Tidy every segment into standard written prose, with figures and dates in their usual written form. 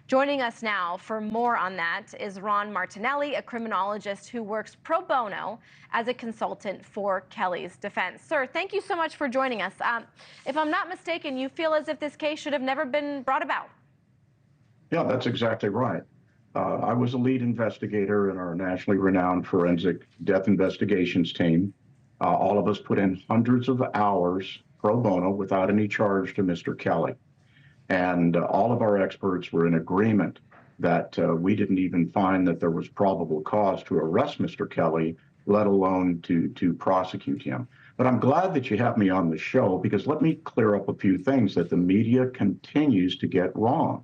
Joining us now for more on that is Ron Martinelli, a criminologist who works pro bono as a consultant for Kelly's defense. Sir, thank you so much for joining us. If I'm not mistaken, you feel as if this case should have never been brought about. Yeah, that's exactly right. I was a lead investigator in our nationally renowned forensic death investigations team. All of us put in hundreds of hours pro bono without any charge to Mr. Kelly. And all of our experts were in agreement that we didn't even find that there was probable cause to arrest Mr. Kelly, let alone to prosecute him. But I'm glad that you have me on the show, because let me clear up a few things that the media continues to get wrong.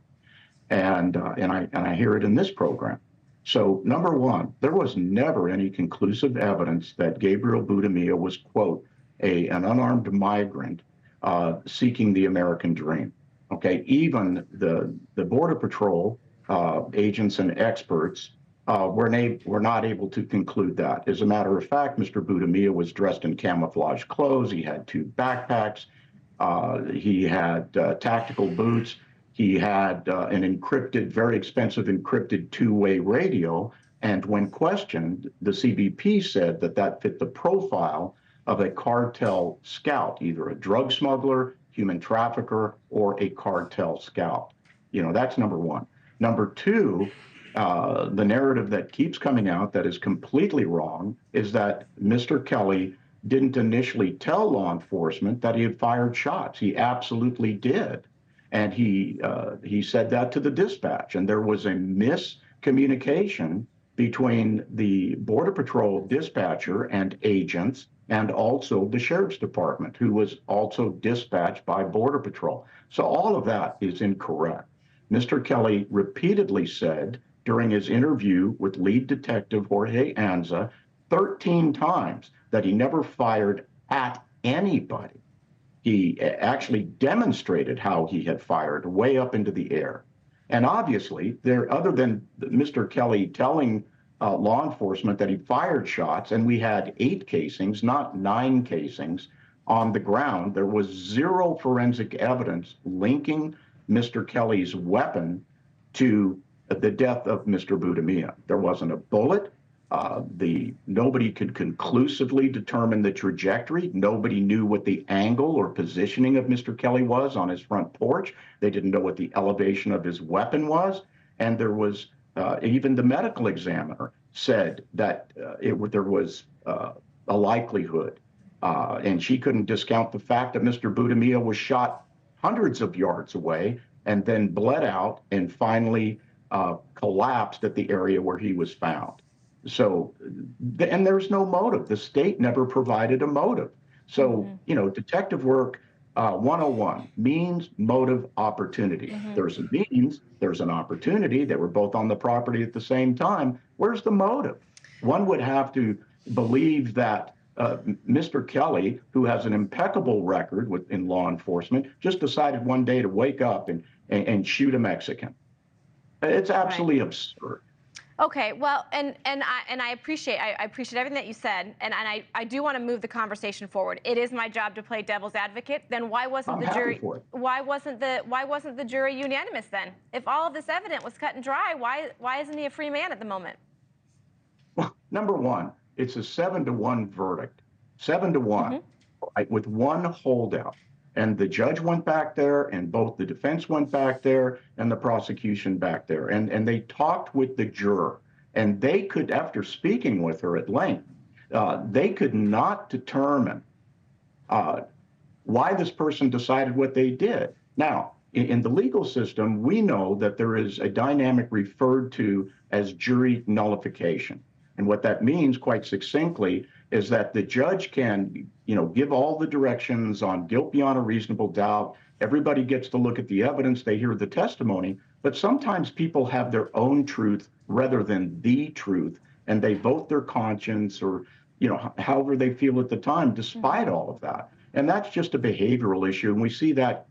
And I hear it in this program. So number one, there was never any conclusive evidence that Gabriel Budimia was, quote, an unarmed migrant seeking the American dream. Okay, even the Border Patrol agents and experts were not able to conclude that. As a matter of fact, Mr. Budimia was dressed in camouflage clothes. He had 2 backpacks. He had tactical boots. He had an encrypted, very expensive encrypted 2-way radio. And when questioned, the CBP said that fit the profile of a cartel scout, either a drug smuggler, human trafficker, or a cartel scout. You know, that's number one. Number two, the narrative that keeps coming out that is completely wrong is that Mr. Kelly didn't initially tell law enforcement that he had fired shots. He absolutely did. And he said that to the dispatch. And there was a miscommunication between the Border Patrol dispatcher and agents, and also the Sheriff's Department, who was also dispatched by Border Patrol. So all of that is incorrect. Mr. Kelly repeatedly said during his interview with lead detective Jorge Anza 13 times that he never fired at anybody. He actually demonstrated how he had fired way up into the air. And obviously, other than Mr. Kelly telling law enforcement that he fired shots, and we had 8 casings, not 9 casings, on the ground, there was 0 forensic evidence linking Mr. Kelly's weapon to the death of Mr. Budimia. There wasn't a bullet. Nobody could conclusively determine the trajectory. Nobody knew what the angle or positioning of Mr. Kelly was on his front porch. They didn't know what the elevation of his weapon was. And there was even the medical examiner said that there was a likelihood, and she couldn't discount the fact that Mr. Budimia was shot hundreds of yards away and then bled out and finally collapsed at the area where he was found. So, and there's no motive. The state never provided a motive. So, you know, detective work 101, means, motive, opportunity. There's a means, there's an opportunity. They were both on the property at the same time. Where's the motive? One would have to believe that Mr. Kelly, who has an impeccable record in law enforcement, just decided one day to wake up and shoot a Mexican. It's absolutely absurd. Okay, well, and I appreciate everything that you said, and I do want to move the conversation forward. It is my job to play devil's advocate. Then why wasn't the jury? Why wasn't the jury unanimous then? If all of this evidence was cut and dry, why isn't he a free man at the moment? Well, number one, it's a 7-1 verdict, 7-1, with one holdout. And the judge went back there, and both the defense went back there, and the prosecution back there. And they talked with the juror. And they could, after speaking with her at length, they could not determine why this person decided what they did. Now, in the legal system, we know that there is a dynamic referred to as jury nullification. And what that means, quite succinctly, is that the judge can, give all the directions on guilt beyond a reasonable doubt. Everybody gets to look at the evidence, they hear the testimony, but sometimes people have their own truth rather than the truth, and they vote their conscience or, however they feel at the time, despite all of that. And that's just a behavioral issue, and we see that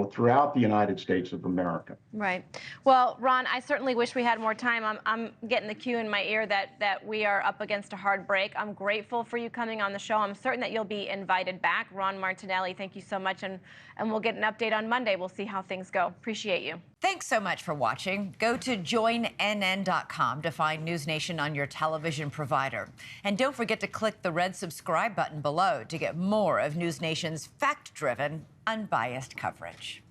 throughout the United States of America. Right. Well, Ron, I certainly wish we had more time. I'm getting the cue in my ear that we are up against a hard break. I'm grateful for you coming on the show. I'm certain that you'll be invited back. Ron Martinelli, thank you so much, and we'll get an update on Monday. We'll see how things go. Appreciate you. Thanks so much for watching. Go to joinnn.com to find NewsNation on your television provider. And don't forget to click the red subscribe button below to get more of NewsNation's fact-driven, unbiased coverage.